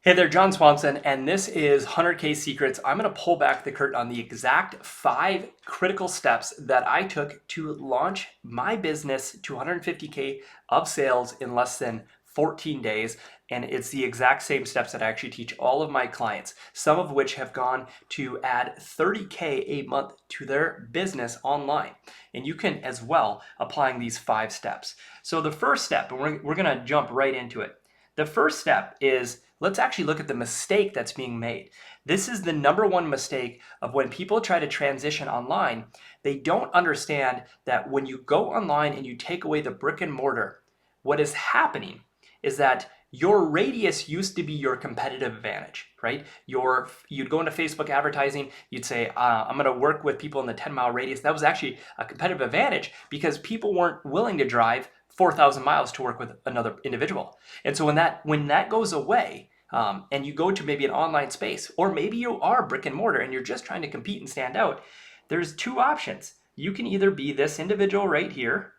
Hey there, John Swanson, and this is 100K Secrets. I'm going to pull back the curtain on the exact 5 critical steps that I took to launch my business to 150K of sales in less than 14 days. And it's the exact same steps that I actually teach all of my clients, some of which have gone to add 30K a month to their business online. And you can as well applying these 5 steps. So the first step, and we're going to jump right into it. The first step is let's actually look at the mistake that's being made. This is the number one mistake of when people try to transition online. They don't understand that when you go online and you take away the brick and mortar, what is happening is that your radius used to be your competitive advantage, right? You'd go into Facebook advertising, you'd say, I'm going to work with people in the 10-mile radius. That was actually a competitive advantage because people weren't willing to drive 4,000 miles to work with another individual. And so when that goes away, and you go to maybe an online space, or maybe you are brick and mortar and you're just trying to compete and stand out, there's 2 options. You can either be this individual right here,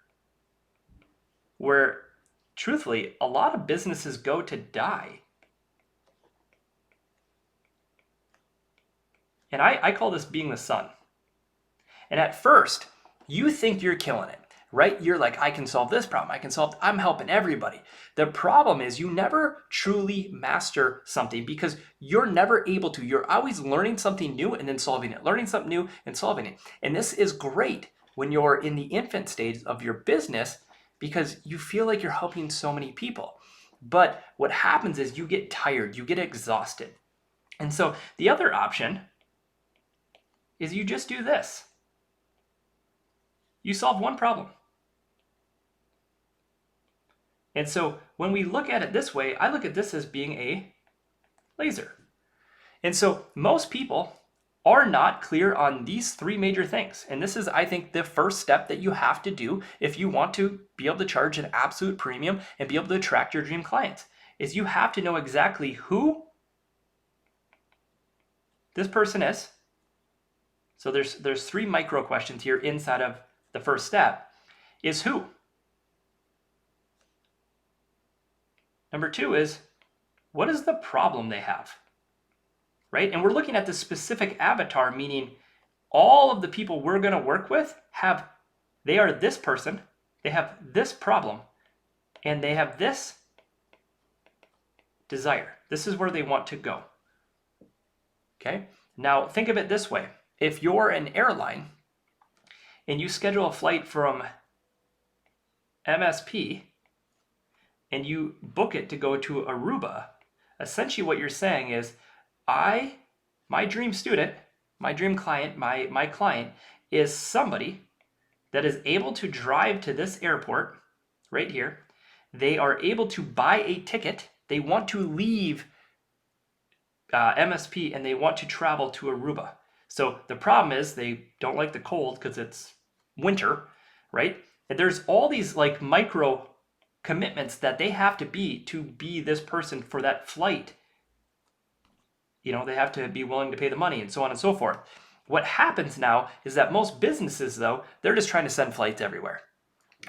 where truthfully, a lot of businesses go to die. And I call this being the sun. And at first, you think you're killing it, right? You're like, I can solve this problem. I'm helping everybody. The problem is you never truly master something because you're never able to. You're always learning something new and then solving it, learning something new and solving it. And this is great when you're in the infant stage of your business because you feel like you're helping so many people. But what happens is you get tired, you get exhausted. And so the other option is you just do this. You solve one problem. And so when we look at it this way, I look at this as being a laser. And so most people are not clear on these 3 major things. And this is, I think, the first step that you have to do if you want to be able to charge an absolute premium and be able to attract your dream clients, is you have to know exactly who this person is. So there's 3 micro questions here inside of the first step. Is who? Number 2 is, what is the problem they have? Right? And we're looking at the specific avatar, meaning all of the people we're going to work with they are this person, they have this problem, and they have this desire. This is where they want to go. Okay? Now think of it this way. If you're an airline and you schedule a flight from MSP and you book it to go to Aruba, essentially what you're saying is, my dream student, my dream client, my client is somebody that is able to drive to this airport right here. They are able to buy a ticket. They want to leave MSP and they want to travel to Aruba. So the problem is they don't like the cold because it's winter, right? And there's all these like micro commitments that they have to be this person for that flight. You know, they have to be willing to pay the money and so on and so forth. What happens now is that most businesses, though, they're just trying to send flights everywhere.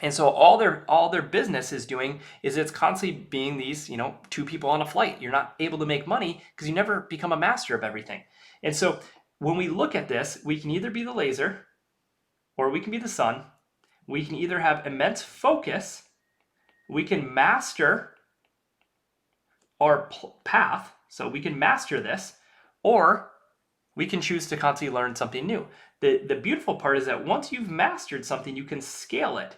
And so all their business is doing is it's constantly being these, 2 people on a flight. You're not able to make money because you never become a master of everything. And so when we look at this, we can either be the laser or we can be the sun. We can either have immense focus, we can master our path, so we can master this, or we can choose to constantly learn something new. The beautiful part is that once you've mastered something, you can scale it.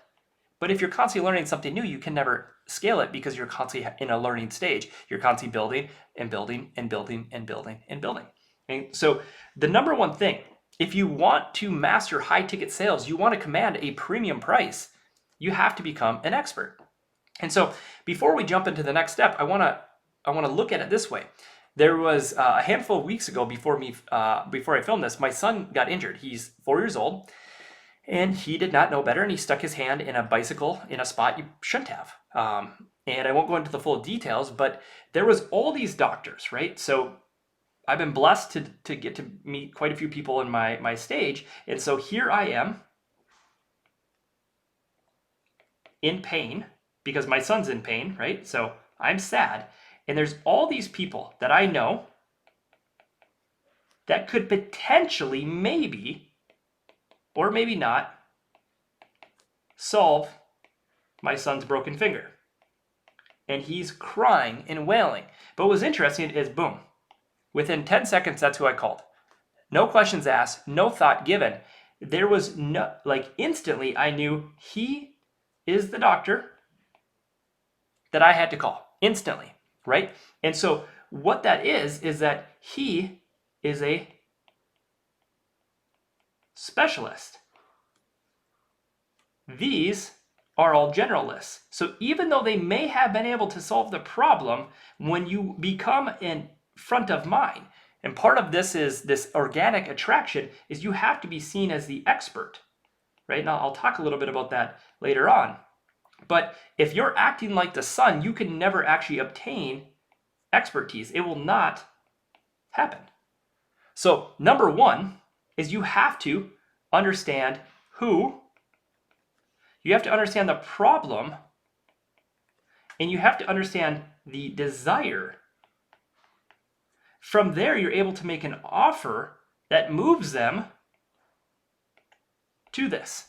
But if you're constantly learning something new, you can never scale it because you're constantly in a learning stage. You're constantly building and building and building and building and building. And so the number one thing, if you want to master high ticket sales, you want to command a premium price, you have to become an expert. And so before we jump into the next step, I want to look at it this way. There was a handful of weeks ago before I filmed this, my son got injured. He's 4 years old. And he did not know better, and he stuck his hand in a bicycle in a spot you shouldn't have. And I won't go into the full details, but there was all these doctors, right? So I've been blessed to get to meet quite a few people in my stage. And so here I am in pain because my son's in pain, right? So I'm sad. And there's all these people that I know that could potentially, maybe, or maybe not, solve my son's broken finger. And he's crying and wailing. But what was interesting is, boom, within 10 seconds, that's who I called. No questions asked, no thought given. There was no, like, instantly I knew he is the doctor that I had to call. Instantly, right? And so what that is that he is a specialist. These are all generalists. So even though they may have been able to solve the problem, when you become in front of mind, and part of this is this organic attraction, is you have to be seen as the expert, right? Now I'll talk a little bit about that later on. But if you're acting like the sun, you can never actually obtain expertise. It will not happen. So number one is you have to understand who, you have to understand the problem, and you have to understand the desire. From there, you're able to make an offer that moves them to this.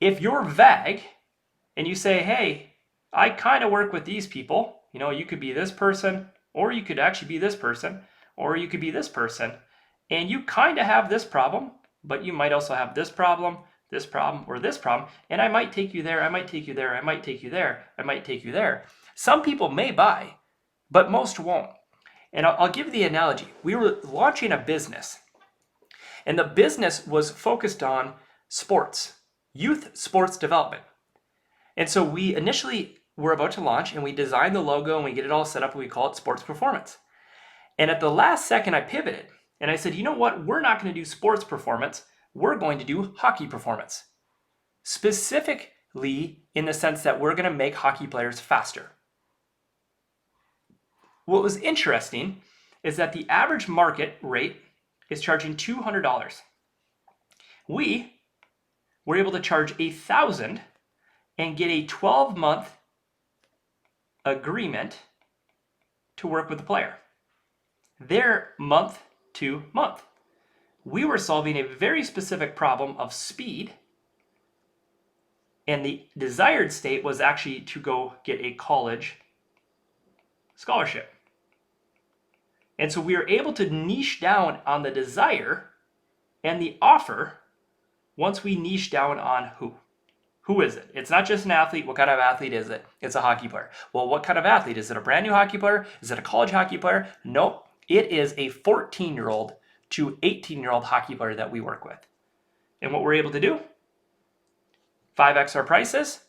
If you're vague and you say, hey, I kind of work with these people, you know, you could be this person, or you could actually be this person, or you could be this person, and you kind of have this problem, but you might also have this problem, or this problem, and I might take you there, I might take you there, I might take you there, I might take you there. Some people may buy, but most won't. And I'll give you the analogy. We were launching a business, and the business was focused on sports, youth sports development. And so we initially were about to launch, and we designed the logo, and we get it all set up, and we call it Sports Performance. And at the last second, I pivoted, and I said, you know what? We're not going to do sports performance. We're going to do hockey performance. Specifically in the sense that we're going to make hockey players faster. What was interesting is that the average market rate is charging $200. We were able to charge $1,000 and get a 12-month agreement to work with the player. They're month to month. We were solving a very specific problem of speed, and the desired state was actually to go get a college scholarship. And so we were able to niche down on the desire and the offer once we niche down on who. Who is it? It's not just an athlete. What kind of athlete is it? It's a hockey player. Well, what kind of athlete? Is it a brand new hockey player? Is it a college hockey player? Nope. It is a 14-year-old to 18-year-old hockey player that we work with. And what we're able to do? 5x our prices,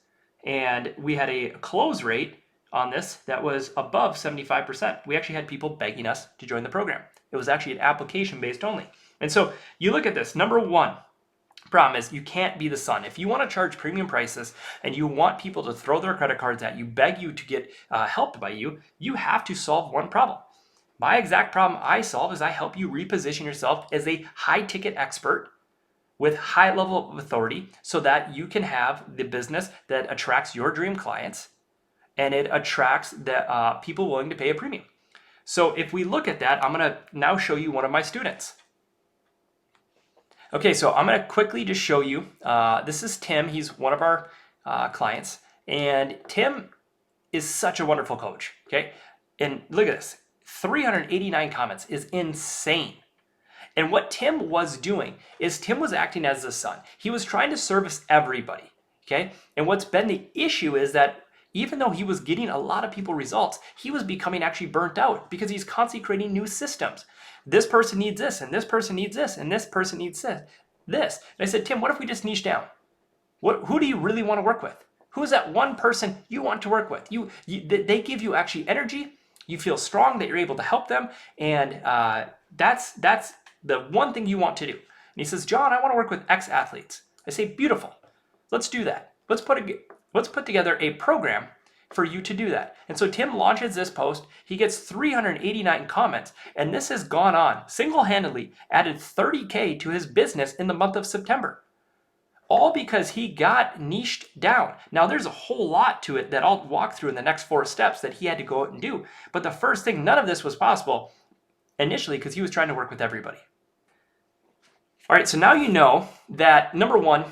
and we had a close rate on this that was above 75%. We actually had people begging us to join the program. It was actually an application based only. And so you look at this. Number one problem is you can't be the sun. If you want to charge premium prices and you want people to throw their credit cards at you, beg you to get helped by you, you have to solve one problem. My exact problem I solve is I help you reposition yourself as a high ticket expert with high level of authority so that you can have the business that attracts your dream clients, and it attracts the people willing to pay a premium. So if we look at that, I'm going to now show you one of my students. Okay, so I'm going to quickly just show you. This is Tim. He's one of our clients, and Tim is such a wonderful coach. Okay, and look at this. 389 comments is insane. And what Tim was doing is Tim was acting as the sun. He was trying to service everybody. Okay, and what's been the issue is that even though he was getting a lot of people results, he was becoming actually burnt out because he's constantly creating new systems. This person needs this, and this person needs this, and this person needs this. And I said, Tim, what if we just niche down? Who do you really want to work with? Who's that one person you want to work with? They give you actually energy. You feel strong that you're able to help them, and that's the one thing you want to do. And he says, John, I want to work with ex-athletes. I say, beautiful. Let's do that. Let's put together a program for you to do that. And so Tim launches this post. He gets 389 comments, and this has gone on single-handedly, added $30K to his business in the month of September. all because he got niched down. Now there's a whole lot to it that I'll walk through in the next 4 steps that he had to go out and do. But the first thing, none of this was possible initially because he was trying to work with everybody. All right, so now you know that number one,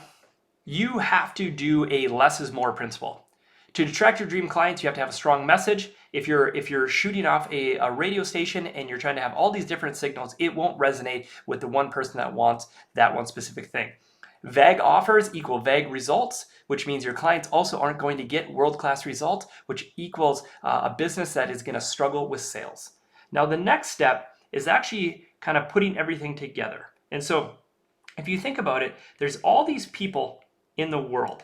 you have to do a less is more principle. To attract your dream clients, you have to have a strong message. If you're shooting off a radio station and you're trying to have all these different signals, it won't resonate with the one person that wants that one specific thing. Vague offers equal vague results, which means your clients also aren't going to get world-class results, which equals a business that is going to struggle with sales. Now, the next step is actually kind of putting everything together. And so if you think about it, there's all these people in the world,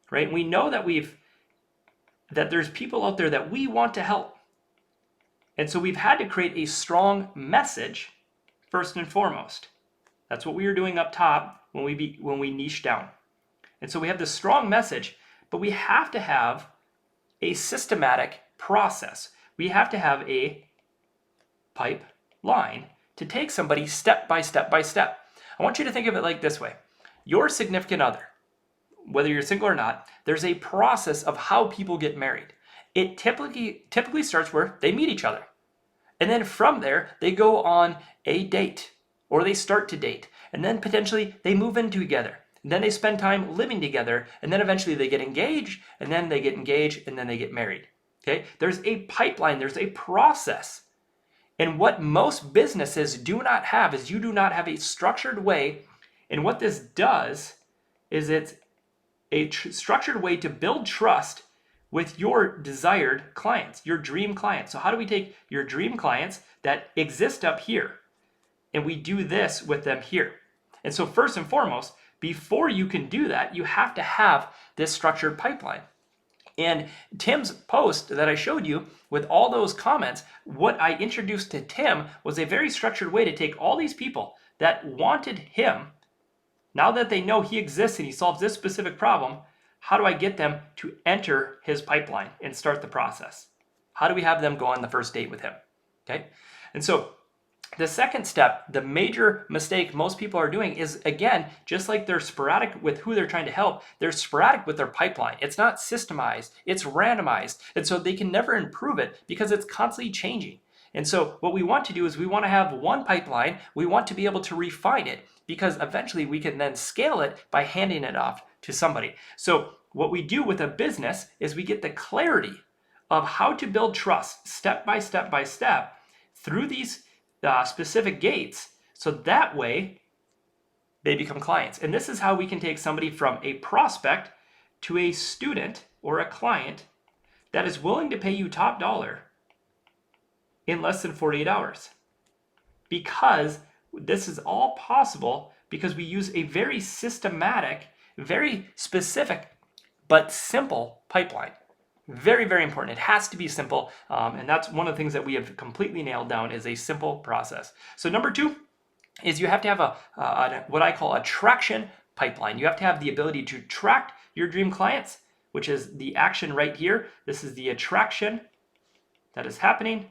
right? We know that there's people out there that we want to help. And so we've had to create a strong message first and foremost. That's what we were doing up top when we niche down. And so we have this strong message, but we have to have a systematic process. We have to have a pipeline to take somebody step by step by step. I want you to think of it like this way. Your significant other, whether you're single or not, there's a process of how people get married. It typically starts where they meet each other. And then from there, they go on a date or they start to date. And then potentially they move in together. And then they spend time living together. And then eventually they get engaged and then they get engaged and then they get married. Okay? There's a pipeline, there's a process. And what most businesses do not have is you do not have a structured way. And what this does is it's a structured way to build trust with your desired clients, your dream clients. So how do we take your dream clients that exist up here and we do this with them here? And so first and foremost, before you can do that, you have to have this structured pipeline. And Tim's post that I showed you with all those comments, what I introduced to Tim was a very structured way to take all these people that wanted him. Now that they know he exists and he solves this specific problem, how do I get them to enter his pipeline and start the process? How do we have them go on the first date with him? Okay. And so the second step, the major mistake most people are doing is, again, just like they're sporadic with who they're trying to help, they're sporadic with their pipeline. It's not systemized, it's randomized. And so they can never improve it because it's constantly changing. And so what we want to do is we want to have one pipeline. We want to be able to refine it because eventually we can then scale it by handing it off to somebody. So what we do with a business is we get the clarity of how to build trust step by step by step through these specific gates, so that way they become clients. And this is how we can take somebody from a prospect to a student or a client that is willing to pay you top dollar in less than 48 hours. Because this is all possible because we use a very systematic, very specific, but simple pipeline. Very, very important. It has to be simple. And that's one of the things that we have completely nailed down is a simple process. So number 2 is you have to have a what I call a traction pipeline. You have to have the ability to attract your dream clients, which is the action right here. This is the attraction that is happening.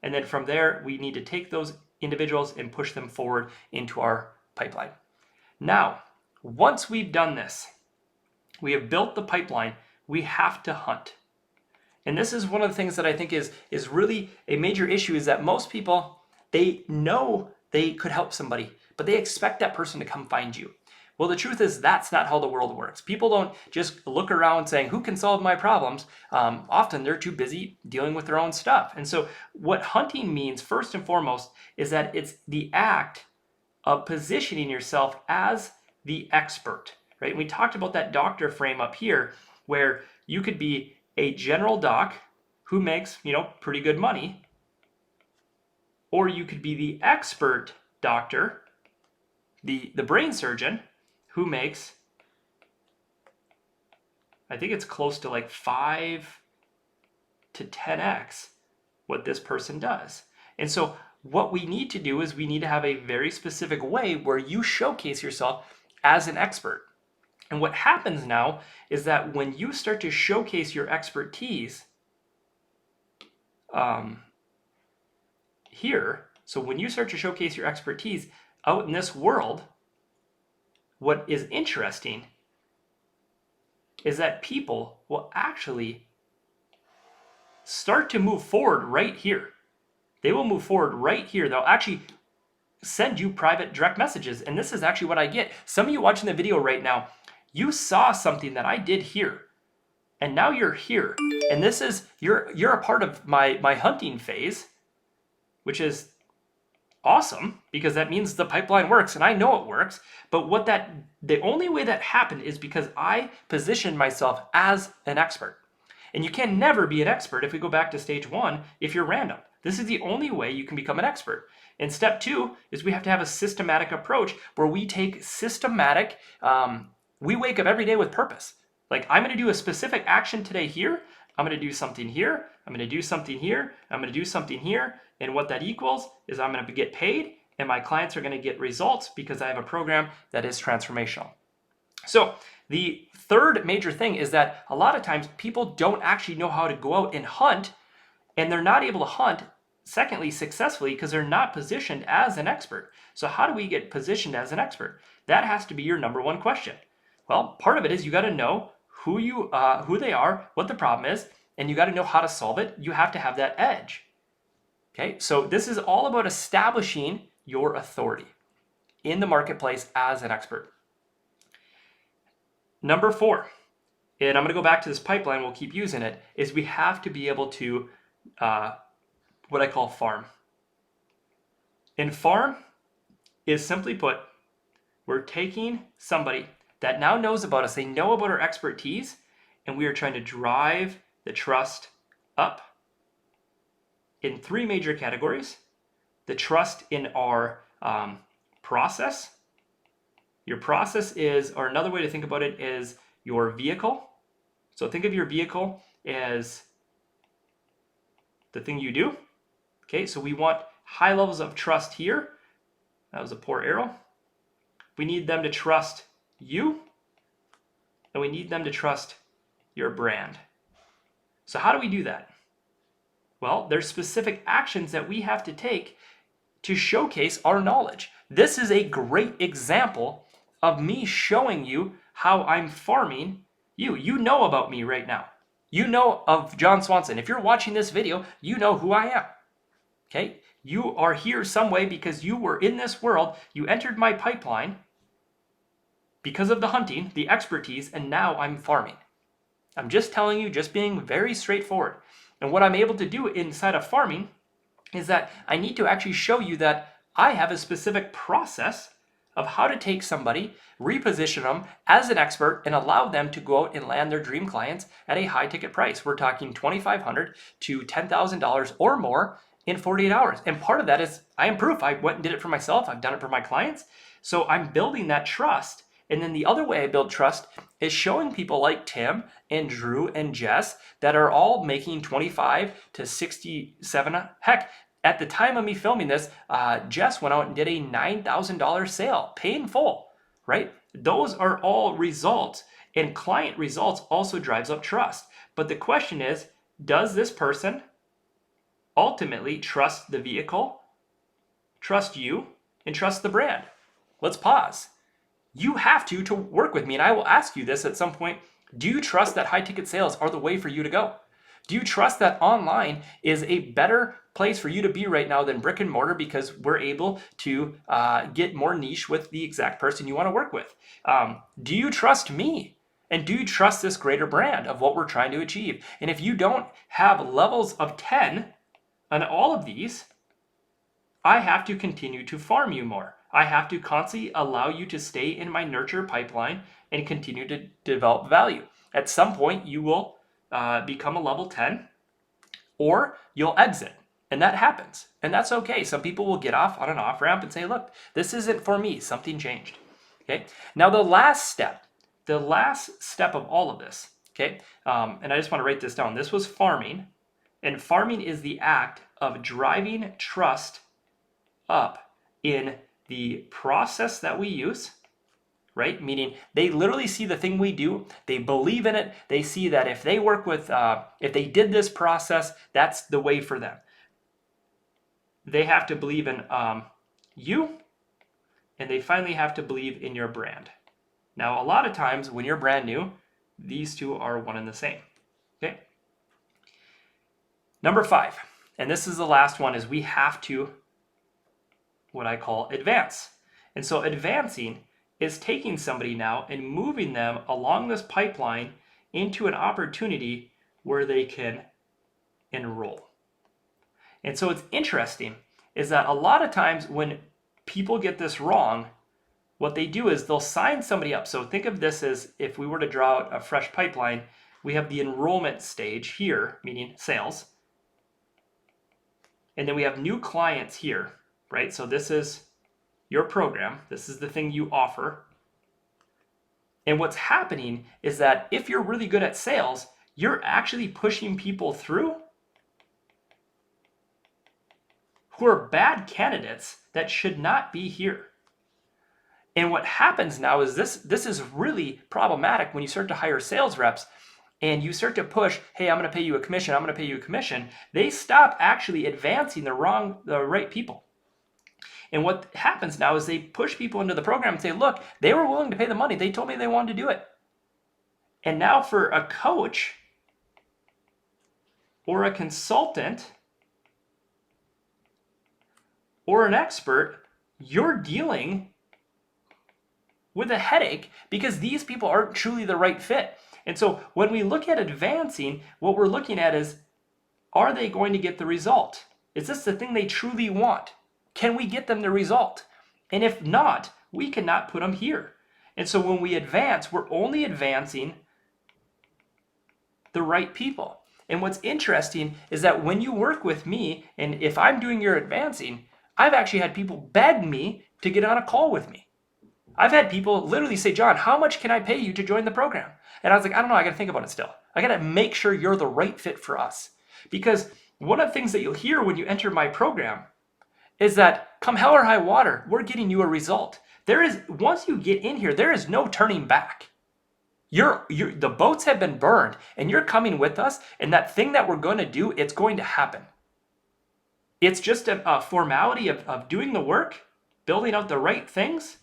And then from there, we need to take those individuals and push them forward into our pipeline. Now, once we've done this, we have built the pipeline, we have to hunt. And this is one of the things that I think is really a major issue is that most people, they know they could help somebody, but they expect that person to come find you. Well, the truth is that's not how the world works. People don't just look around saying, who can solve my problems? Often they're too busy dealing with their own stuff. And so what hunting means first and foremost is that it's the act of positioning yourself as the expert, right? And we talked about that doctor frame up here where you could be a general doc who makes, pretty good money, or you could be the expert doctor, the brain surgeon who makes, I think it's close to like 5 to 10x what this person does. And so what we need to do is we need to have a very specific way where you showcase yourself as an expert. And what happens now is that when you start to showcase your expertise here, so when you start to showcase your expertise out in this world, what is interesting is that people will actually start to move forward right here. They will move forward right here. They'll actually send you private direct messages. And this is actually what I get. Some of you watching the video right now, you saw something that I did here. And now you're here. And this is, you're a part of my hunting phase, which is awesome because that means the pipeline works and I know it works. But the only way that happened is because I positioned myself as an expert. And you can never be an expert if we go back to stage 1 if you're random. This is the only way you can become an expert. And step 2 is we have to have a systematic approach where we take systematic, we wake up every day with purpose. Like, I'm going to do a specific action today here. I'm going to do something here. I'm going to do something here. I'm going to do something here. And what that equals is I'm going to get paid and my clients are going to get results because I have a program that is transformational. So the third major thing is that a lot of times people don't actually know how to go out and hunt, and they're not able to hunt, secondly, successfully because they're not positioned as an expert. So how do we get positioned as an expert? That has to be your number one question. Well, part of it is you got to know who they are, what the problem is, and you got to know how to solve it. You have to have that edge. Okay, so this is all about establishing your authority in the marketplace as an expert. Number 4, and I'm going to go back to this pipeline, we'll keep using it, is we have to be able to, what I call farm. And farm is simply put, we're taking somebody that now knows about us, they know about our expertise, and we are trying to drive the trust up in 3 major categories. The trust in our process. Your process is, or another way to think about it is your vehicle. So think of your vehicle as the thing you do. Okay, so we want high levels of trust here. That was a poor arrow. We need them to trust you, and we need them to trust your brand. So how do we do that? Well, there's specific actions that we have to take to showcase our knowledge. This is a great example of me showing you how I'm farming you. You know about me right now. You know of John Swanson. If you're watching this video, you know who I am. Okay? You are here some way because you were in this world. You entered my pipeline because of the hunting, the expertise, and now I'm farming. I'm just telling you, just being very straightforward. And what I'm able to do inside of farming is that I need to actually show you that I have a specific process of how to take somebody, reposition them as an expert, and allow them to go out and land their dream clients at a high ticket price. We're talking $2,500 to $10,000 or more in 48 hours. And part of that is I am proof. I went and did it for myself. I've done it for my clients. So I'm building that trust. And then the other way I build trust is showing people like Tim and Drew and Jess that are all making 25 to 67. Heck, at the time of me filming this, Jess went out and did a $9,000 sale, pay in full, right? Those are all results, and client results also drives up trust. But the question is, does this person ultimately trust the vehicle, trust you, and trust the brand? Let's pause. You have to work with me, and I will ask you this at some point. Do you trust that high ticket sales are the way for you to go? Do you trust that online is a better place for you to be right now than brick and mortar because we're able to get more niche with the exact person you want to work with? Do you trust me? And do you trust this greater brand of what we're trying to achieve? And if you don't have levels of 10 on all of these, I have to continue to farm you more. I have to constantly allow you to stay in my nurture pipeline and continue to develop value. At some point, you will become a level 10 or you'll exit. And that happens. And that's okay. Some people will get off on an off ramp and say, look, this isn't for me. Something changed. Okay. Now the last step of all of this, okay, and I just want to write this down. This was farming. And farming is the act of driving trust up in the process that we use, right? Meaning they literally see the thing we do, they believe in it, they see that if they work with, if they did this process, that's the way for them. They have to believe in you, and they finally have to believe in your brand. Now, a lot of times when you're brand new, these two are one and the same. Okay. Number 5, and this is the last one, is we have to what I call advance. And so advancing is taking somebody now and moving them along this pipeline into an opportunity where they can enroll. And so it's interesting is that a lot of times when people get this wrong, what they do is they'll sign somebody up. So think of this as if we were to draw out a fresh pipeline, we have the enrollment stage here, meaning sales. And then we have new clients here, right? So this is your program. This is the thing you offer. And what's happening is that if you're really good at sales, you're actually pushing people through who are bad candidates that should not be here. And what happens now is this is really problematic when you start to hire sales reps and you start to push, hey, I'm going to pay you a commission, I'm going to pay you a commission. They stop actually advancing the right people. And what happens now is they push people into the program and say, look, they were willing to pay the money. They told me they wanted to do it. And now for a coach or a consultant or an expert, you're dealing with a headache because these people aren't truly the right fit. And so when we look at advancing, what we're looking at is, are they going to get the result? Is this the thing they truly want? Can we get them the result? And if not, we cannot put them here. And so when we advance, we're only advancing the right people. And what's interesting is that when you work with me, and if I'm doing your advancing, I've actually had people beg me to get on a call with me. I've had people literally say, John, how much can I pay you to join the program? And I was like, I don't know, I got to think about it still. I got to make sure you're the right fit for us. Because one of the things that you'll hear when you enter my program is that come hell or high water, we're getting you a result. Once you get in here, there is no turning back. The boats have been burned and you're coming with us, and that thing that we're going to do, it's going to happen. It's just a formality of doing the work, building out the right things,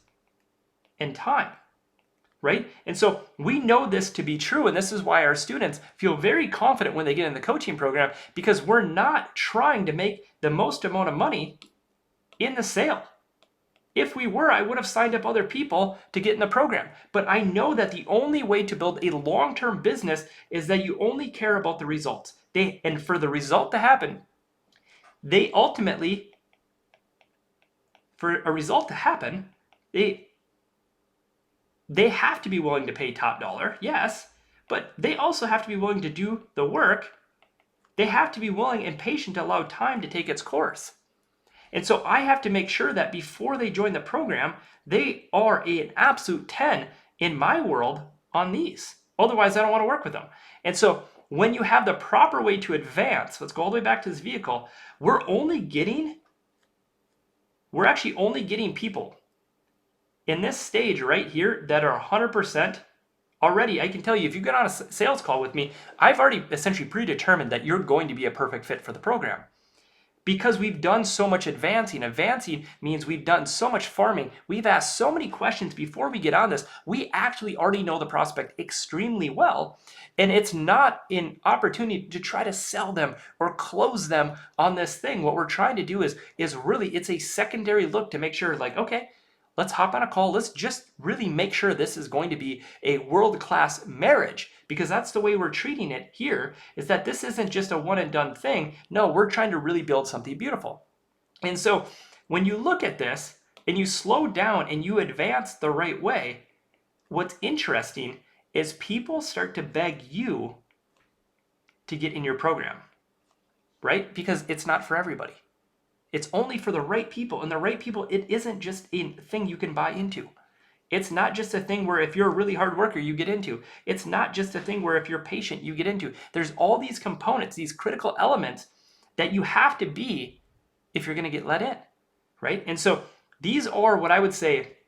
and time, right? And so we know this to be true, and this is why our students feel very confident when they get in the coaching program, because we're not trying to make the most amount of money in the sale. If we were, I would have signed up other people to get in the program. But I know that the only way to build a long-term business is that you only care about the results. And for the result to happen, they ultimately, for a result to happen, they have to be willing to pay top dollar, yes, but they also have to be willing to do the work. They have to be willing and patient to allow time to take its course. And so I have to make sure that before they join the program, they are an absolute 10 in my world on these. Otherwise, I don't want to work with them. And so when you have the proper way to advance, let's go all the way back to this vehicle, we're actually only getting people in this stage right here that are 100% already. I can tell you, if you get on a sales call with me, I've already essentially predetermined that you're going to be a perfect fit for the program. Because we've done so much advancing. Advancing means we've done so much farming. We've asked so many questions before we get on this. We actually already know the prospect extremely well. And it's not an opportunity to try to sell them or close them on this thing. What we're trying to do is really, it's a secondary look to make sure, like, okay, let's hop on a call. Let's just really make sure this is going to be a world-class marriage, because that's the way we're treating it here, is that this isn't just a one and done thing. No, we're trying to really build something beautiful. And so when you look at this and you slow down and you advance the right way, what's interesting is people start to beg you to get in your program, right? Because it's not for everybody. It's only for the right people, and the right people, it isn't just a thing you can buy into. It's not just a thing where if you're a really hard worker, you get into. It's not just a thing where if you're patient, you get into. There's all these components, these critical elements that you have to be if you're going to get let in, right? And so these are what I would say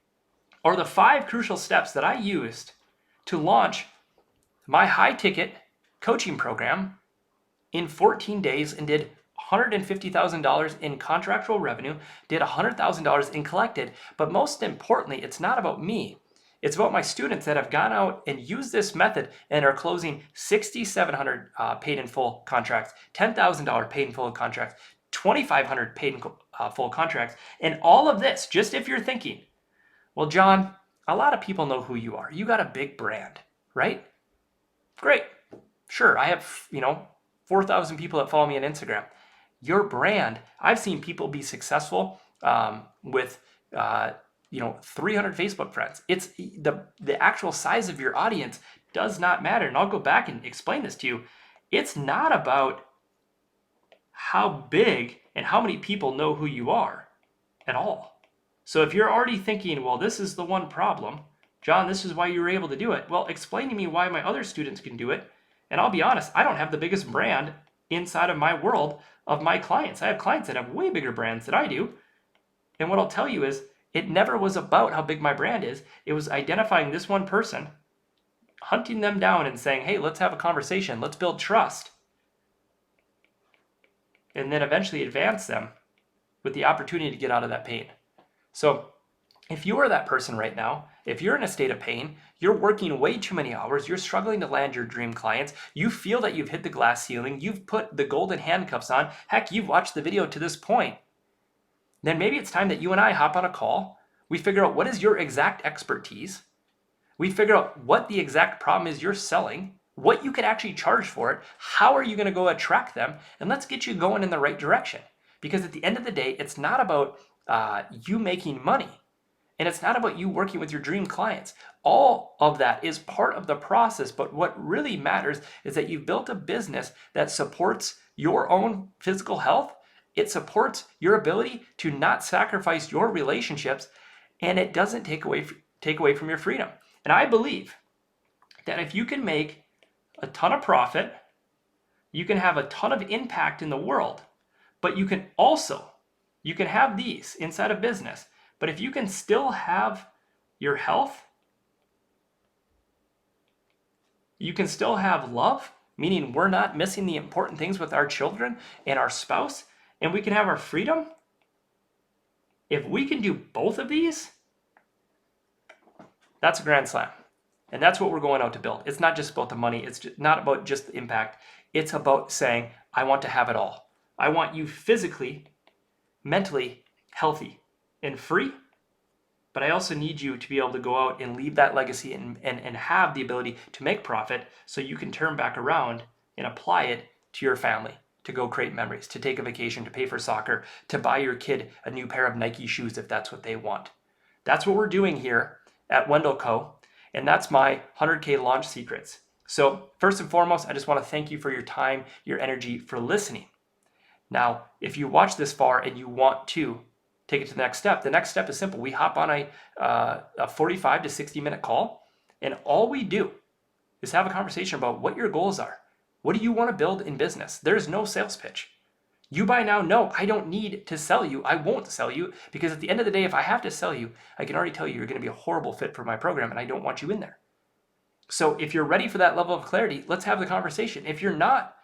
are the 5 crucial steps that I used to launch my high-ticket coaching program in 14 days and did $150,000 in contractual revenue, did $100,000 in collected. But most importantly, it's not about me. It's about my students that have gone out and used this method and are closing $6,700 paid in full contracts, $10,000 paid in full contracts, $2,500 paid in full contracts. And all of this, just if you're thinking, well, John, a lot of people know who you are. You got a big brand, right? Great. Sure, I have, 4,000 people that follow me on Instagram. Your brand, I've seen people be successful with 300 Facebook friends. It's the actual size of your audience does not matter. And I'll go back and explain this to you. It's not about how big and how many people know who you are at all. So if you're already thinking, well, this is the one problem, John, this is why you were able to do it. Well, explain to me why my other students can do it. And I'll be honest, I don't have the biggest brand inside of my world of my clients. I have clients that have way bigger brands than I do. And what I'll tell you is, it never was about how big my brand is. It was identifying this one person, hunting them down and saying, hey, let's have a conversation. Let's build trust. And then eventually advance them with the opportunity to get out of that pain. So if you are that person right now, if you're in a state of pain, you're working way too many hours, you're struggling to land your dream clients, you feel that you've hit the glass ceiling, you've put the golden handcuffs on, heck, you've watched the video to this point, then maybe it's time that you and I hop on a call. We figure out what is your exact expertise. We figure out what the exact problem is you're selling, what you can actually charge for it, how are you going to go attract them, and let's get you going in the right direction. Because at the end of the day, it's not about you making money, and it's not about you working with your dream clients. All of that is part of the process, but what really matters is that you've built a business that supports your own physical health. It supports your ability to not sacrifice your relationships, and it doesn't take away from your freedom. And I believe that if you can make a ton of profit, you can have a ton of impact in the world, but you can have these inside of business. But if you can still have your health, you can still have love, meaning we're not missing the important things with our children and our spouse, and we can have our freedom. If we can do both of these, that's a grand slam. And that's what we're going out to build. It's not just about the money. It's not about just the impact. It's about saying, I want to have it all. I want you physically, mentally healthy and free, but I also need you to be able to go out and leave that legacy and have the ability to make profit so you can turn back around and apply it to your family, to go create memories, to take a vacation, to pay for soccer, to buy your kid a new pair of Nike shoes if that's what they want. That's what we're doing here at Wendell Co. And that's my 100K launch secrets. So first and foremost, I just want to thank you for your time, your energy, for listening. Now, if you watch this far and you want to take it to the next step is simple. We hop on a 45 to 60 minute call, and all we do is have a conversation about what your goals are. What do you want to build in business? There's no sales pitch. You by now know I don't need to sell you. I won't sell you, because at the end of the day, if I have to sell you, I can already tell you you're going to be a horrible fit for my program, and I don't want you in there. So if you're ready for that level of clarity, let's have the conversation. If you're not,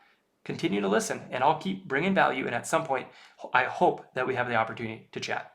continue to listen, and I'll keep bringing value. And at some point, I hope that we have the opportunity to chat.